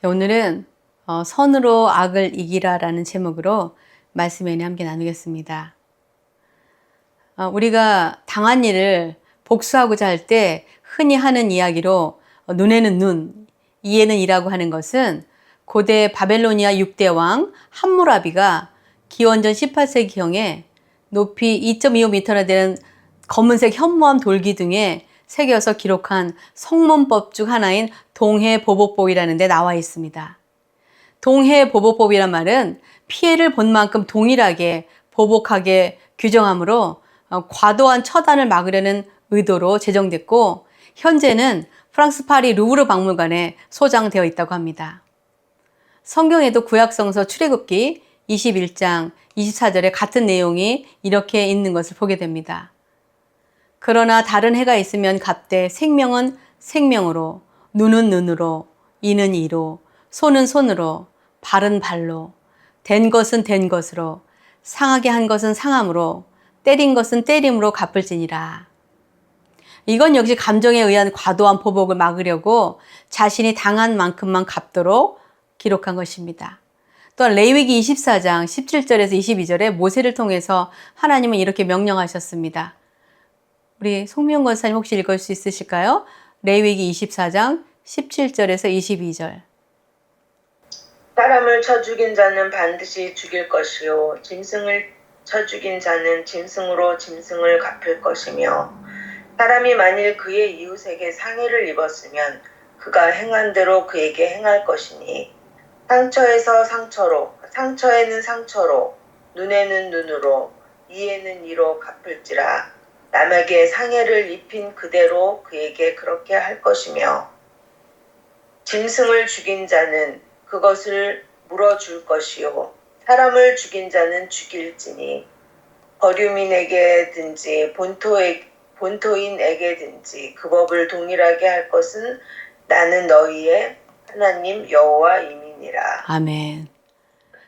오늘은 선으로 악을 이기라라는 제목으로 말씀을 함께 나누겠습니다. 우리가 당한 일을 복수하고자 할 때 흔히 하는 이야기로 눈에는 눈, 이에는 이라고 하는 것은 고대 바벨로니아 6대 왕 함무라비가 기원전 18세기경에 높이 2.25m나 되는 검은색 현무암 돌기둥에 새겨서 기록한 성문법 중 하나인 동해보복법이라는 데 나와 있습니다. 동해보복법이란 말은 피해를 본 만큼 동일하게 보복하게 규정하므로 과도한 처단을 막으려는 의도로 제정됐고, 현재는 프랑스 파리 루브르 박물관에 소장되어 있다고 합니다. 성경에도 구약성서 출애굽기 21장 24절에 같은 내용이 이렇게 있는 것을 보게 됩니다. 그러나 다른 해가 있으면 갑되 생명은 생명으로, 눈은 눈으로, 이는 이로, 손은 손으로, 발은 발로, 된 것은 된 것으로, 상하게 한 것은 상함으로, 때린 것은 때림으로 갚을지니라. 이건 역시 감정에 의한 과도한 보복을 막으려고 자신이 당한 만큼만 갚도록 기록한 것입니다. 또한 레위기 24장 17절에서 22절에 모세를 통해서 하나님은 이렇게 명령하셨습니다. 우리 송미영 권사님 혹시 읽을 수 있으실까요? 레위기 24장 17절에서 22절. 사람을 쳐 죽인 자는 반드시 죽일 것이요 짐승을 쳐 죽인 자는 짐승으로 짐승을 갚을 것이며, 사람이 만일 그의 이웃에게 상해를 입었으면 그가 행한 대로 그에게 행할 것이니, 상처에서 상처로, 상처에는 상처로, 눈에는 눈으로, 이에는 이로 갚을지라. 남에게 상해를 입힌 그대로 그에게 그렇게 할 것이며, 짐승을 죽인 자는 그것을 물어줄 것이요 사람을 죽인 자는 죽일지니, 거류민에게든지 본토인에게든지 그 법을 동일하게 할 것은 나는 너희의 하나님 여호와임이니라. 아멘.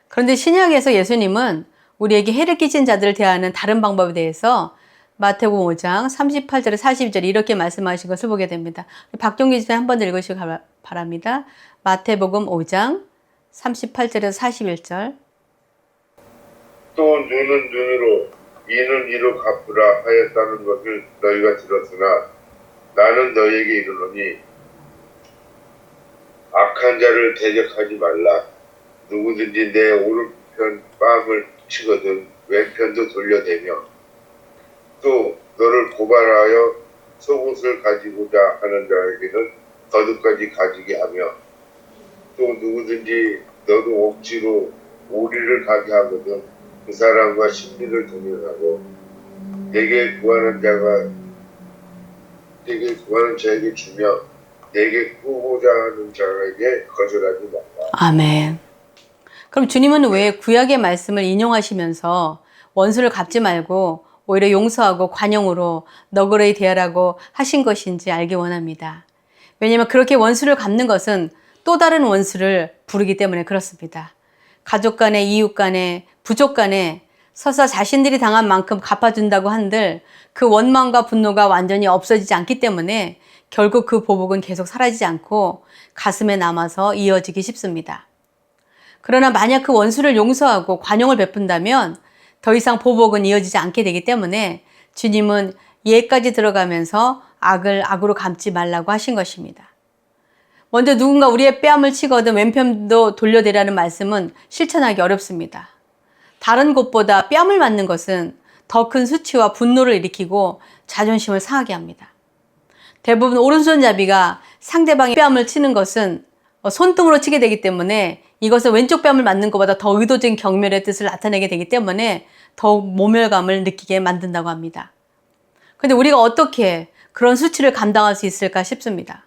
그런데 신약에서 예수님은 우리에게 해를 끼친 자들을 대하는 다른 방법에 대해서 마태복음 5장 38절에 42절 이렇게 말씀하신 것을 보게 됩니다. 박종기 지사 한 번 더 읽으시기 바랍니다. 마태복음 5장 38절에서 41절. 또 눈은 눈으로 이는 이로 갚으라 하였다는 것을 너희가 들었으나 나는 너희에게 이르노니 악한 자를 대적하지 말라. 누구든지 내 오른편 뺨을 치거든 왼편도 돌려대며 또 너를 고발하여 속옷을 가지고자 하는 자에게는 겉옷까지 가지게 하며, 또 누구든지 너도 억지로 오리를 가게 하거든 그 사람과 심리를 동행하고 내게 구하는 자에게 주며 내게 구고자 하는 자에게 거절하지 말라. 아멘. 그럼 주님은 왜 구약의 말씀을 인용하시면서 원수를 갚지 말고 오히려 용서하고 관용으로 너그러이 대하라고 하신 것인지 알기 원합니다. 왜냐하면 그렇게 원수를 갚는 것은 또 다른 원수를 부르기 때문에 그렇습니다. 가족 간에, 이웃 간에, 부족 간에 서서 자신들이 당한 만큼 갚아준다고 한들 그 원망과 분노가 완전히 없어지지 않기 때문에 결국 그 보복은 계속 사라지지 않고 가슴에 남아서 이어지기 쉽습니다. 그러나 만약 그 원수를 용서하고 관용을 베푼다면 더 이상 보복은 이어지지 않게 되기 때문에 주님은 예까지 들어가면서 악을 악으로 갚지 말라고 하신 것입니다. 먼저 누군가 우리의 뺨을 치거든 왼편도 돌려대라는 말씀은 실천하기 어렵습니다. 다른 곳보다 뺨을 맞는 것은 더 큰 수치와 분노를 일으키고 자존심을 상하게 합니다. 대부분 오른손잡이가 상대방의 뺨을 치는 것은 손등으로 치게 되기 때문에 이것은 왼쪽 뺨을 맞는 것보다 더 의도적인 경멸의 뜻을 나타내게 되기 때문에 더욱 모멸감을 느끼게 만든다고 합니다. 그런데 우리가 어떻게 그런 수치를 감당할 수 있을까 싶습니다.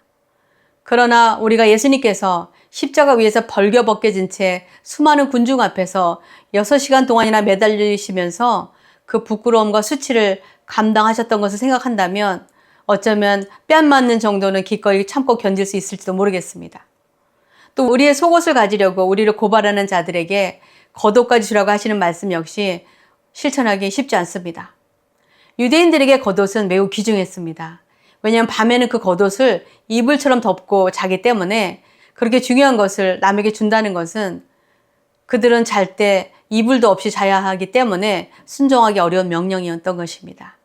그러나 우리가 예수님께서 십자가 위에서 벌겨벗겨진 채 수많은 군중 앞에서 6시간 동안이나 매달리시면서 그 부끄러움과 수치를 감당하셨던 것을 생각한다면 어쩌면 뺨 맞는 정도는 기꺼이 참고 견딜 수 있을지도 모르겠습니다. 또 우리의 속옷을 가지려고 우리를 고발하는 자들에게 겉옷까지 주라고 하시는 말씀 역시 실천하기 쉽지 않습니다. 유대인들에게 겉옷은 매우 귀중했습니다. 왜냐하면 밤에는 그 겉옷을 이불처럼 덮고 자기 때문에 그렇게 중요한 것을 남에게 준다는 것은 그들은 잘 때 이불도 없이 자야 하기 때문에 순종하기 어려운 명령이었던 것입니다.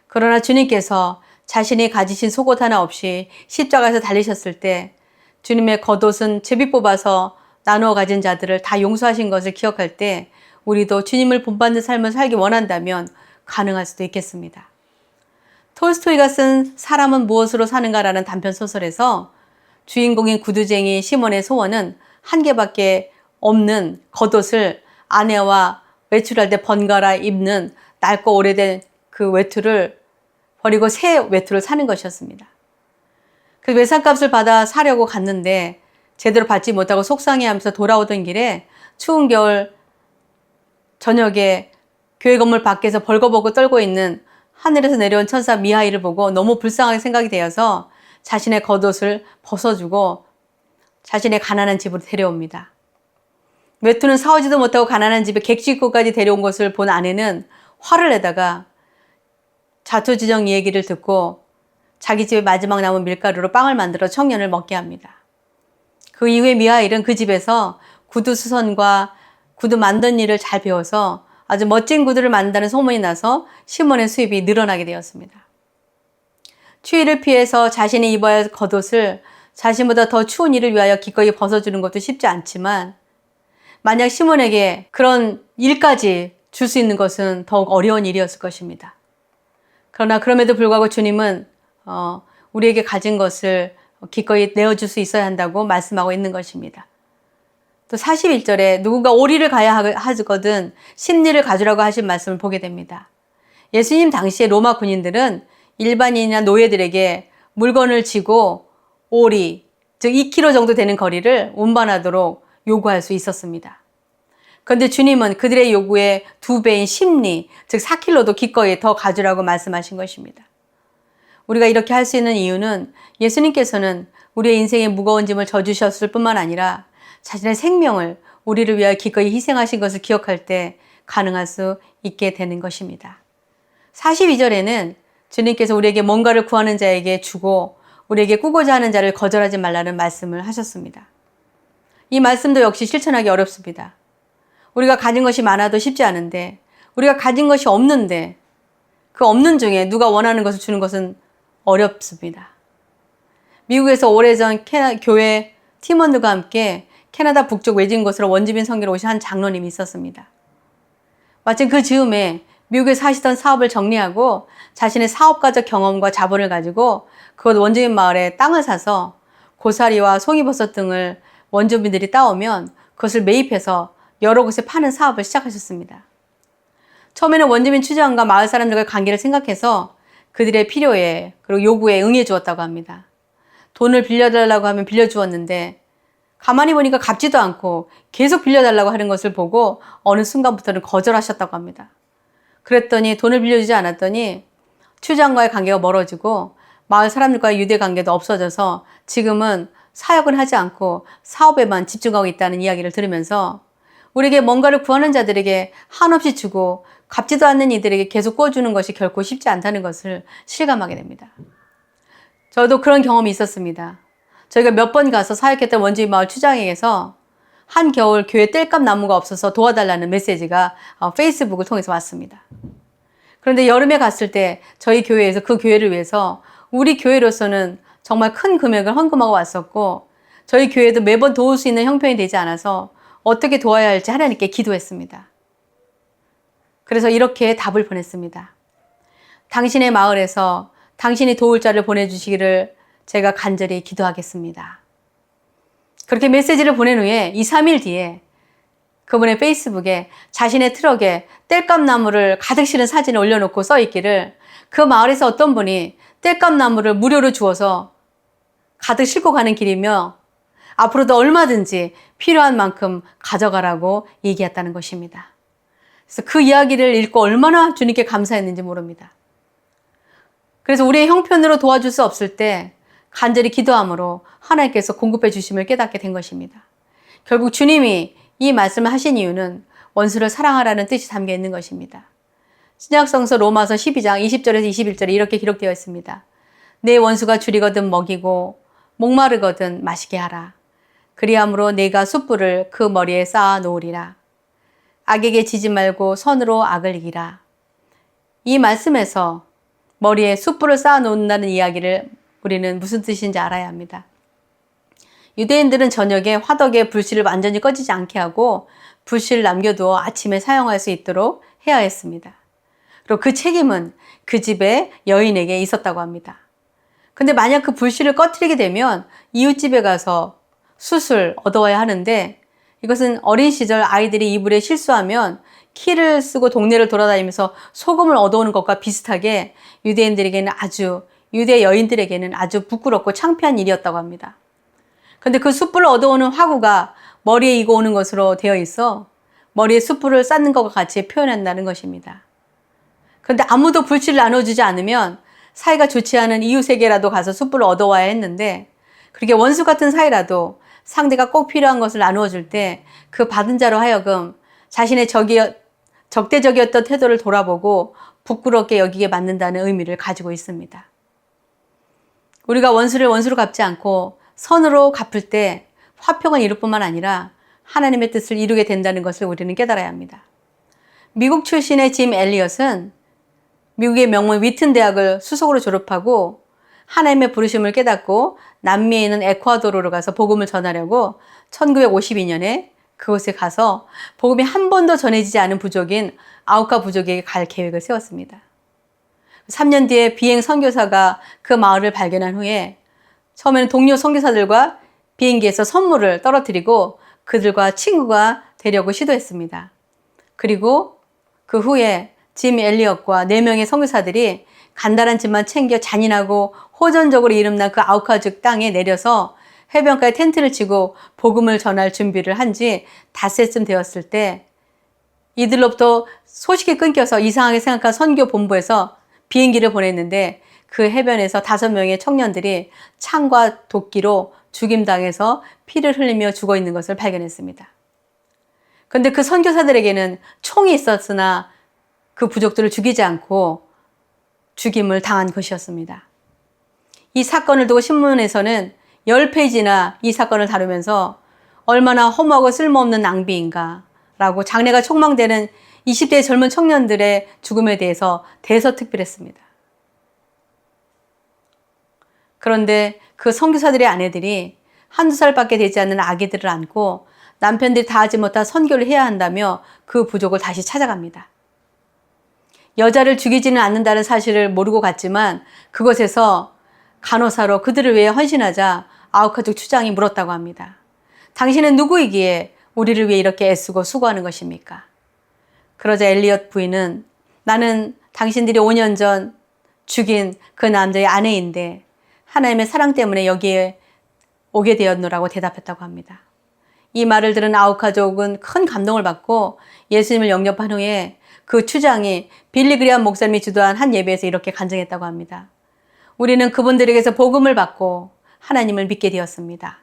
그러나 주님께서 자신이 가지신 속옷 하나 없이 십자가에서 달리셨을 때 주님의 겉옷은 제비 뽑아서 나누어 가진 자들을 다 용서하신 것을 기억할 때 우리도 주님을 본받는 삶을 살기 원한다면 가능할 수도 있겠습니다. 톨스토이가 쓴 사람은 무엇으로 사는가라는 단편 소설에서 주인공인 구두쟁이 시몬의 소원은 한 개밖에 없는 겉옷을 아내와 외출할 때 번갈아 입는 낡고 오래된 그 외투를 버리고 새 외투를 사는 것이었습니다. 그 외상값을 받아 사려고 갔는데 제대로 받지 못하고 속상해하면서 돌아오던 길에 추운 겨울 저녁에 교회 건물 밖에서 벌거벗고 떨고 있는 하늘에서 내려온 천사 미하일을 보고 너무 불쌍하게 생각이 되어서 자신의 겉옷을 벗어주고 자신의 가난한 집으로 데려옵니다. 외투는 사오지도 못하고 가난한 집에 객실고까지 데려온 것을 본 아내는 화를 내다가 자초지정 얘기를 듣고 자기 집에 마지막 남은 밀가루로 빵을 만들어 청년을 먹게 합니다. 그 이후에 미하일은 그 집에서 구두 수선과 구두 만든 일을 잘 배워서 아주 멋진 구두를 만든다는 소문이 나서 시몬의 수입이 늘어나게 되었습니다. 추위를 피해서 자신이 입어야 할 겉옷을 자신보다 더 추운 일을 위하여 기꺼이 벗어주는 것도 쉽지 않지만 만약 시몬에게 그런 일까지 줄 수 있는 것은 더욱 어려운 일이었을 것입니다. 그러나 그럼에도 불구하고 주님은 우리에게 가진 것을 기꺼이 내어줄 수 있어야 한다고 말씀하고 있는 것입니다. 또 41절에 누군가 오리를 가야 하거든 십리를 가져라고 하신 말씀을 보게 됩니다. 예수님 당시에 로마 군인들은 일반인이나 노예들에게 물건을 지고 오리, 즉 2km 정도 되는 거리를 운반하도록 요구할 수 있었습니다. 그런데 주님은 그들의 요구의 2배인 십리, 즉 4km도 기꺼이 더 가져라고 말씀하신 것입니다. 우리가 이렇게 할 수 있는 이유는 예수님께서는 우리의 인생의 무거운 짐을 져주셨을 뿐만 아니라 자신의 생명을 우리를 위하여 기꺼이 희생하신 것을 기억할 때 가능할 수 있게 되는 것입니다. 42절에는 주님께서 우리에게 뭔가를 구하는 자에게 주고 우리에게 꾸고자 하는 자를 거절하지 말라는 말씀을 하셨습니다. 이 말씀도 역시 실천하기 어렵습니다. 우리가 가진 것이 많아도 쉽지 않은데 우리가 가진 것이 없는데 그 없는 중에 누가 원하는 것을 주는 것은 어렵습니다. 미국에서 오래전 교회 팀원들과 함께 캐나다 북쪽 외진 곳으로 원주민 선교로 오신 한 장로님이 있었습니다. 마침 그 즈음에 미국에서 하시던 사업을 정리하고 자신의 사업가적 경험과 자본을 가지고 그곳 원주민 마을에 땅을 사서 고사리와 송이버섯 등을 원주민들이 따오면 그것을 매입해서 여러 곳에 파는 사업을 시작하셨습니다. 처음에는 원주민 취재원과 마을 사람들과의 관계를 생각해서 그들의 필요에 그리고 요구에 응해 주었다고 합니다. 돈을 빌려달라고 하면 빌려주었는데 가만히 보니까 갚지도 않고 계속 빌려달라고 하는 것을 보고 어느 순간부터는 거절하셨다고 합니다. 그랬더니 돈을 빌려주지 않았더니 취재원과의 관계가 멀어지고 마을 사람들과의 유대 관계도 없어져서 지금은 사역은 하지 않고 사업에만 집중하고 있다는 이야기를 들으면서 우리에게 뭔가를 구하는 자들에게 한없이 주고 갚지도 않는 이들에게 계속 꿔주는 것이 결코 쉽지 않다는 것을 실감하게 됩니다. 저도 그런 경험이 있었습니다. 저희가 몇 번 가서 사역했던 원주민 마을 추장에게서 한겨울 교회 땔감 나무가 없어서 도와달라는 메시지가 페이스북을 통해서 왔습니다. 그런데 여름에 갔을 때 저희 교회에서 그 교회를 위해서 우리 교회로서는 정말 큰 금액을 헌금하고 왔었고 저희 교회도 매번 도울 수 있는 형편이 되지 않아서 어떻게 도와야 할지 하나님께 기도했습니다. 그래서 이렇게 답을 보냈습니다. 당신의 마을에서 당신이 도울 자를 보내주시기를 제가 간절히 기도하겠습니다. 그렇게 메시지를 보낸 후에 2, 3일 뒤에 그분의 페이스북에 자신의 트럭에 땔감 나무를 가득 실은 사진을 올려놓고 써있기를 그 마을에서 어떤 분이 땔감 나무를 무료로 주어서 가득 싣고 가는 길이며 앞으로도 얼마든지 필요한 만큼 가져가라고 얘기했다는 것입니다. 그래서 그 이야기를 읽고 얼마나 주님께 감사했는지 모릅니다. 그래서 우리의 형편으로 도와줄 수 없을 때 간절히 기도함으로 하나님께서 공급해 주심을 깨닫게 된 것입니다. 결국 주님이 이 말씀을 하신 이유는 원수를 사랑하라는 뜻이 담겨 있는 것입니다. 신약성서 로마서 12장 20절에서 21절에 이렇게 기록되어 있습니다. 내 원수가 줄이거든 먹이고 목마르거든 마시게 하라. 그리함으로 내가 숯불을 그 머리에 쌓아 놓으리라. 악에게 지지 말고 선으로 악을 이기라. 이 말씀에서 머리에 숯불을 쌓아 놓는다는 이야기를 우리는 무슨 뜻인지 알아야 합니다. 유대인들은 저녁에 화덕에 불씨를 완전히 꺼지지 않게 하고 불씨를 남겨두어 아침에 사용할 수 있도록 해야 했습니다. 그리고 그 책임은 그 집의 여인에게 있었다고 합니다. 근데 만약 그 불씨를 꺼트리게 되면 이웃집에 가서 숯을 얻어와야 하는데, 이것은 어린 시절 아이들이 이불에 실수하면 키를 쓰고 동네를 돌아다니면서 소금을 얻어오는 것과 비슷하게 유대 여인들에게는 아주 부끄럽고 창피한 일이었다고 합니다. 근데 그 숯불을 얻어오는 화구가 머리에 이고 오는 것으로 되어 있어 머리에 숯불을 쌓는 것과 같이 표현한다는 것입니다. 그런데 아무도 불씨를 나눠주지 않으면 사이가 좋지 않은 이웃에게라도 가서 숯불을 얻어와야 했는데, 그렇게 원수 같은 사이라도 상대가 꼭 필요한 것을 나누어 줄 때 그 받은 자로 하여금 자신의 적대적이었던 태도를 돌아보고 부끄럽게 여기게 만든다는 의미를 가지고 있습니다. 우리가 원수를 원수로 갚지 않고 선으로 갚을 때 화평을 이룰 뿐만 아니라 하나님의 뜻을 이루게 된다는 것을 우리는 깨달아야 합니다. 미국 출신의 짐 엘리엇은 미국의 명문 위튼 대학을 수석으로 졸업하고 하나님의 부르심을 깨닫고 남미에 있는 에콰도르로 가서 복음을 전하려고 1952년에 그곳에 가서 복음이 한 번도 전해지지 않은 부족인 아우카 부족에게 갈 계획을 세웠습니다. 3년 뒤에 비행 선교사가 그 마을을 발견한 후에 처음에는 동료 선교사들과 비행기에서 선물을 떨어뜨리고 그들과 친구가 되려고 시도했습니다. 그리고 그 후에 짐 엘리엇과 4명의 선교사들이 간단한 짐만 챙겨 잔인하고 호전적으로 이름난 그 아우카족 땅에 내려서 해변가에 텐트를 치고 복음을 전할 준비를 한 지 닷새쯤 되었을 때 이들로부터 소식이 끊겨서 이상하게 생각한 선교 본부에서 비행기를 보냈는데 그 해변에서 5명의 청년들이 창과 도끼로 죽임당해서 피를 흘리며 죽어 있는 것을 발견했습니다. 그런데 그 선교사들에게는 총이 있었으나 그 부족들을 죽이지 않고 죽임을 당한 것이었습니다. 이 사건을 두고 신문에서는 10페이지나 이 사건을 다루면서 얼마나 허무하고 쓸모없는 낭비인가 라고 장래가 촉망되는 20대 젊은 청년들의 죽음에 대해서 대서특필했습니다. 그런데 그 선교사들의 아내들이 한두 살밖에 되지 않는 아기들을 안고 남편들이 다 하지 못한 선교를 해야 한다며 그 부족을 다시 찾아갑니다. 여자를 죽이지는 않는다는 사실을 모르고 갔지만 그곳에서 간호사로 그들을 위해 헌신하자 아우카족 추장이 물었다고 합니다. 당신은 누구이기에 우리를 위해 이렇게 애쓰고 수고하는 것입니까? 그러자 엘리엇 부인은 나는 당신들이 5년 전 죽인 그 남자의 아내인데 하나님의 사랑 때문에 여기에 오게 되었노라고 대답했다고 합니다. 이 말을 들은 아우카족은 큰 감동을 받고 예수님을 영접한 후에 그 추장이 빌리 그레엄 목사님이 주도한 한 예배에서 이렇게 간증했다고 합니다. 우리는 그분들에게서 복음을 받고 하나님을 믿게 되었습니다.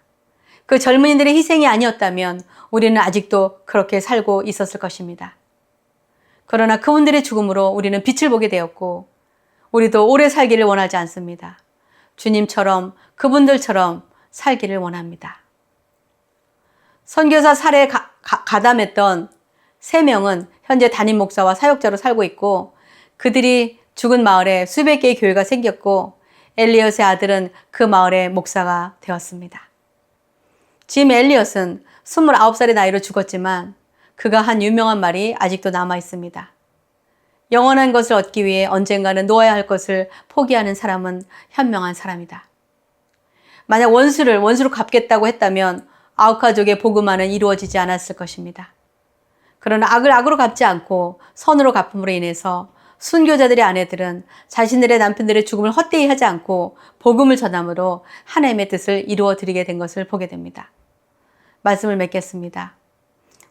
그 젊은이들의 희생이 아니었다면 우리는 아직도 그렇게 살고 있었을 것입니다. 그러나 그분들의 죽음으로 우리는 빛을 보게 되었고 우리도 오래 살기를 원하지 않습니다. 주님처럼 그분들처럼 살기를 원합니다. 선교사 살해에 가담했던 3명은 현재 담임 목사와 사역자로 살고 있고 그들이 죽은 마을에 수백 개의 교회가 생겼고 엘리엇의 아들은 그 마을의 목사가 되었습니다. 짐 엘리엇은 29살의 나이로 죽었지만 그가 한 유명한 말이 아직도 남아 있습니다. 영원한 것을 얻기 위해 언젠가는 놓아야 할 것을 포기하는 사람은 현명한 사람이다. 만약 원수로 갚겠다고 했다면 아우카족의 복음화는 이루어지지 않았을 것입니다. 그러나 악을 악으로 갚지 않고 선으로 갚음으로 인해서 순교자들의 아내들은 자신들의 남편들의 죽음을 헛되이 하지 않고 복음을 전함으로 하나님의 뜻을 이루어 드리게 된 것을 보게 됩니다. 말씀을 맺겠습니다.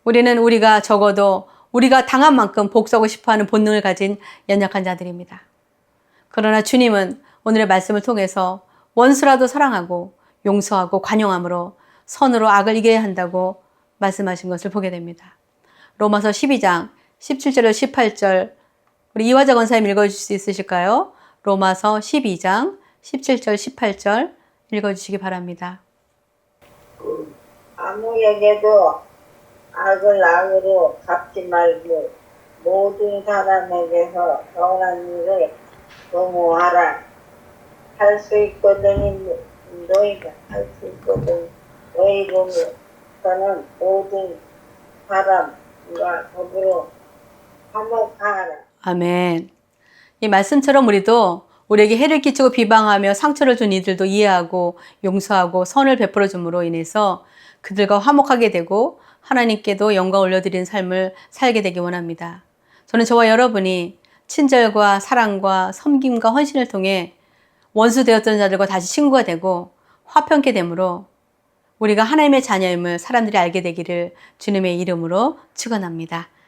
우리는 우리가 적어도 우리가 당한 만큼 복수하고 싶어하는 본능을 가진 연약한 자들입니다. 그러나 주님은 오늘의 말씀을 통해서 원수라도 사랑하고 용서하고 관용함으로 선으로 악을 이겨야 한다고 말씀하신 것을 보게 됩니다. 로마서 12장 17절로 18절 우리 이화자 권사님 읽어주실 수 있으실까요? 로마서 12장 17절 18절 읽어주시기 바랍니다. 아무에게도 악을 악으로 갚지 말고 모든 사람에게서 선한 일을 도모하라. 할 수 있거든 너희가 할 수 있거든 너희 몸에서는 모든 사람과 더불어 화목하라. 아멘. 이 말씀처럼 우리도 우리에게 해를 끼치고 비방하며 상처를 준 이들도 이해하고 용서하고 선을 베풀어 줌으로 인해서 그들과 화목하게 되고 하나님께도 영광 올려드리는 삶을 살게 되기 원합니다. 저는 저와 여러분이 친절과 사랑과 섬김과 헌신을 통해 원수 되었던 자들과 다시 친구가 되고 화평케 되므로 우리가 하나님의 자녀임을 사람들이 알게 되기를 주님의 이름으로 축원합니다.